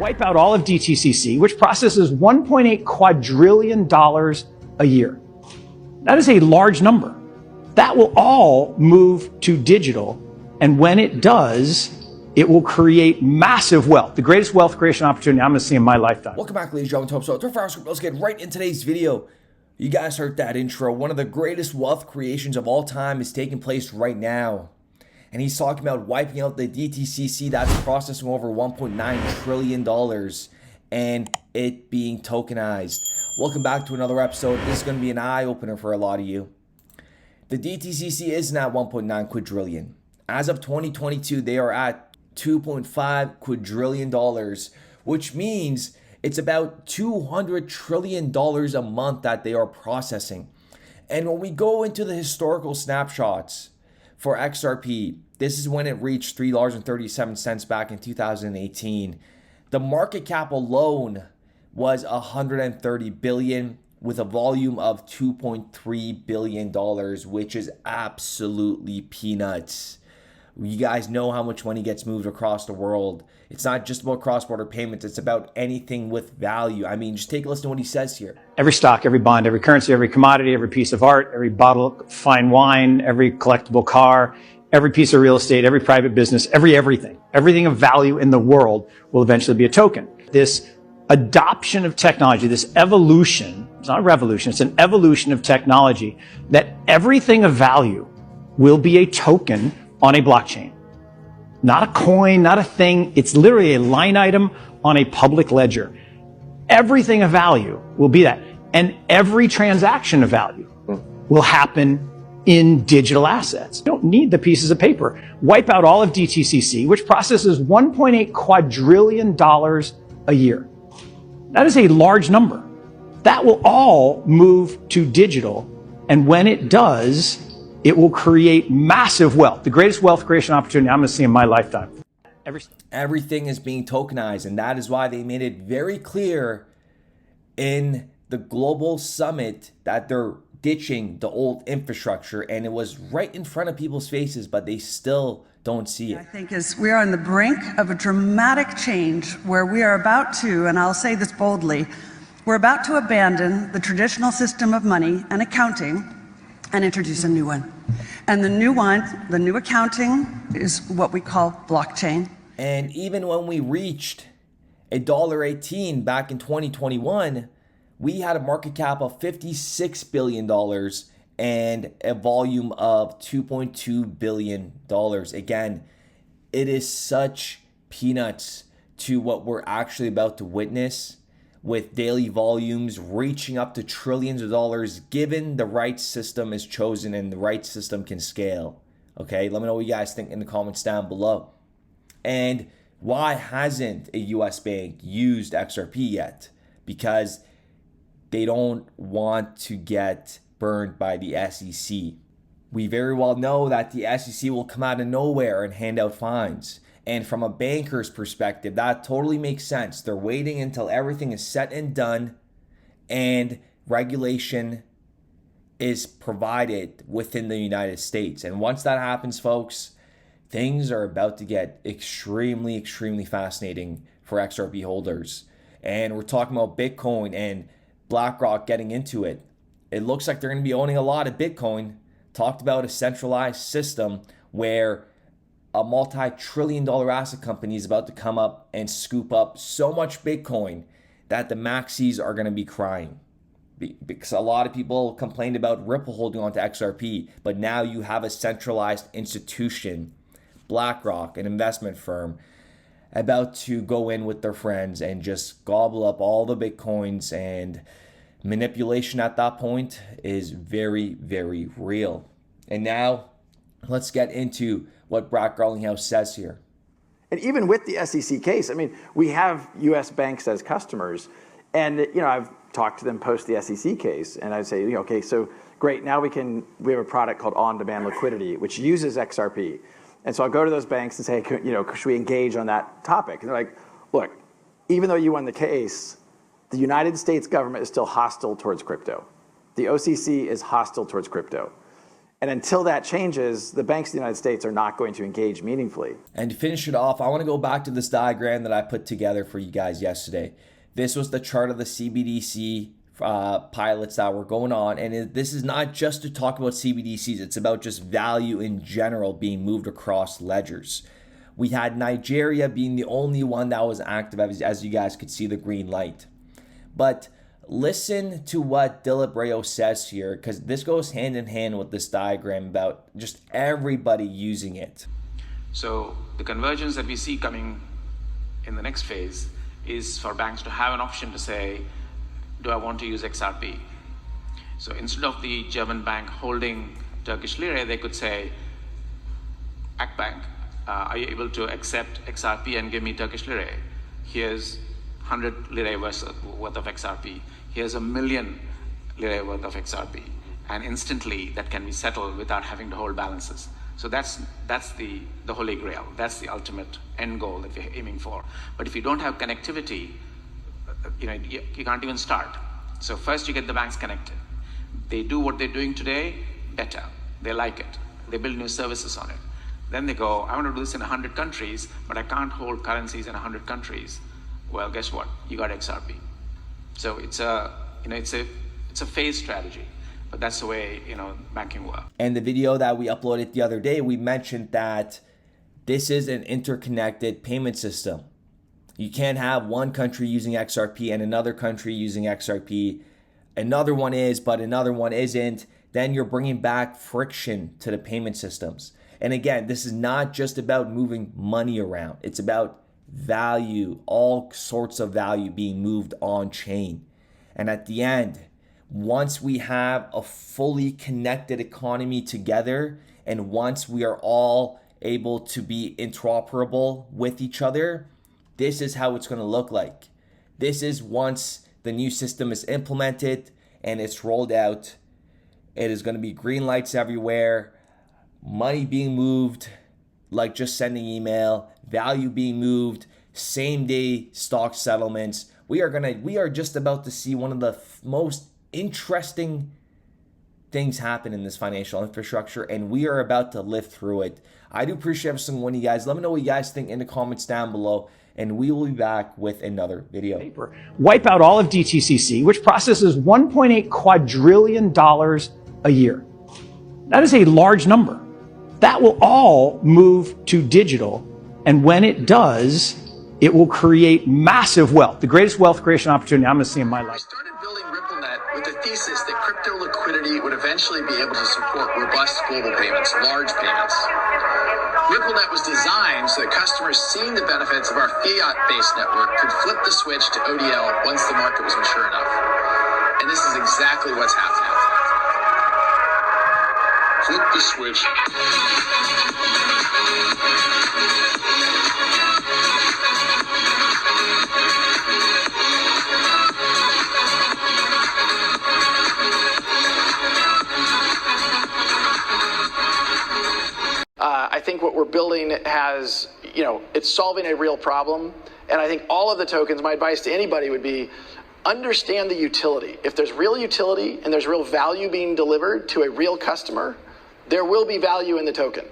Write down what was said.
wipe out all of DTCC, which processes $1.8 quadrillion a year. That is a large number. That will all move to digital, and when it does, it will create massive wealth, the greatest wealth creation opportunity I'm going to see in my lifetime. Welcome back, ladies and gentlemen. Let's get right in today's video. You guys heard that intro. One of the greatest wealth creations of all time is taking place right now. And he's talking about wiping out the DTCC that's processing over $1.9 trillion and it being tokenized. Welcome back to another episode. This is going to be an eye-opener for a lot of you. The DTCC is now 1.9 quadrillion. As of 2022, they are at $2.5 quadrillion, which means it's about $200 trillion a month that they are processing. And when we go into the historical snapshots for XRP, this is when it reached $3.37 back in 2018. The market cap alone was $130 billion with a volume of $2.3 billion, which is absolutely peanuts. You guys know how much money gets moved across the world. It's not just about cross-border payments. It's about anything with value. I mean, just take a listen to what he says here. Every stock, every bond, every currency, every commodity, every piece of art, every bottle of fine wine, every collectible car, every piece of real estate, every private business, everything of value in the world will eventually be a token. This adoption of technology, this evolution, it's not a revolution, it's an evolution of technology, that everything of value will be a token on a blockchain. Not a coin, not a thing. It's literally a line item on a public ledger. Everything of value will be that. And every transaction of value will happen in digital assets. You don't need the pieces of paper. Wipe out all of DTCC, which processes $1.8 quadrillion a year. That is a large number. That will all move to digital. And when it does, it will create massive wealth, the greatest wealth creation opportunity I'm going to see in my lifetime. Everything is being tokenized, and that is why they made it very clear in the global summit that they're ditching the old infrastructure, and it was right in front of people's faces, but they still don't see it. I think we are on the brink of a dramatic change where we are about to, and I'll say this boldly, we're about to abandon the traditional system of money and accounting and introduce a new one. And the new accounting is what we call blockchain. And even when we reached $1.18 back in 2021, we had a market cap of $56 billion and a volume of $2.2 billion. Again, it is such peanuts to what we're actually about to witness, with daily volumes reaching up to trillions of dollars, given the right system is chosen and the right system can scale. Okay, let me know what you guys think in the comments down below. And why hasn't a US bank used XRP yet? Because they don't want to get burned by the SEC. We very well know that the SEC will come out of nowhere and hand out fines. And from a banker's perspective, that totally makes sense. They're waiting until everything is set and done and regulation is provided within the United States. And once that happens, folks, things are about to get extremely, extremely fascinating for XRP holders. And we're talking about Bitcoin and BlackRock getting into it. It looks like they're going to be owning a lot of Bitcoin. Talked about a centralized system where a multi-trillion-dollar asset company is about to come up and scoop up so much Bitcoin that the maxis are going to be crying. Because a lot of people complained about Ripple holding on to XRP, but now you have a centralized institution, BlackRock, an investment firm, about to go in with their friends and just gobble up all the Bitcoins, and manipulation at that point is very, very real. And now let's get into what Garlinghouse says here. And even with the SEC case, I mean, we have U.S. banks as customers, and I've talked to them post the SEC case, and I'd say, okay, so great, now we have a product called on-demand liquidity, which uses XRP. And so I'll go to those banks and say, should we engage on that topic? And they're like, look, even though you won the case, the United States government is still hostile towards crypto. The OCC is hostile towards crypto. And until that changes, the banks of the United States are not going to engage meaningfully. And to finish it off, I want to go back to this diagram that I put together for you guys yesterday. This was the chart of the CBDC pilots that were going on. And this is not just to talk about CBDCs. It's about just value in general being moved across ledgers. We had Nigeria being the only one that was active, as you guys could see the green light. But listen to what Dilip Rayo says here, because this goes hand in hand with this diagram about just everybody using it. So the convergence that we see coming in the next phase is for banks to have an option to say, do I want to use XRP? So instead of the German bank holding Turkish lira, they could say, Akbank, are you able to accept XRP and give me Turkish lira? Here's 100 lira worth of XRP. Here's 1 million lira worth of XRP. And instantly that can be settled without having to hold balances. So that's the holy grail. That's the ultimate end goal that we're aiming for. But if you don't have connectivity, you can't even start. So first you get the banks connected. They do what they're doing today better. They like it. They build new services on it. Then they go, I want to do this in 100 countries, but I can't hold currencies in 100 countries. Well, guess what? You got XRP. So it's a phase strategy, but that's the way banking works. And the video that we uploaded the other day, we mentioned that this is an interconnected payment system. You can't have one country using XRP and another country using XRP. Another one is, but another one isn't. Then you're bringing back friction to the payment systems. And again, this is not just about moving money around. It's about value, all sorts of value being moved on chain. And at the end, once we have a fully connected economy together, and once we are all able to be interoperable with each other, this is how it's going to look like. This is once the new system is implemented and it's rolled out. It is going to be green lights everywhere. Money being moved, like just sending email, value being moved, same day stock settlements. We are just about to see one of the most interesting things happen in this financial infrastructure, and we are about to live through it. I do appreciate every single one of you guys. Let me know what you guys think in the comments down below, and we will be back with another video. Wipe out all of DTCC, which processes $1.8 quadrillion a year. That is a large number. That will all move to digital. And when it does, it will create massive wealth, the greatest wealth creation opportunity I'm going to see in my life. We started building RippleNet with the thesis that crypto liquidity would eventually be able to support robust global payments, large payments. RippleNet was designed so that customers seeing the benefits of our fiat-based network could flip the switch to ODL once the market was mature enough. And this is exactly what's happening. Flip the switch. I think what we're building has, it's solving a real problem. And I think all of the tokens, my advice to anybody would be, understand the utility. If there's real utility and there's real value being delivered to a real customer, there will be value in the token.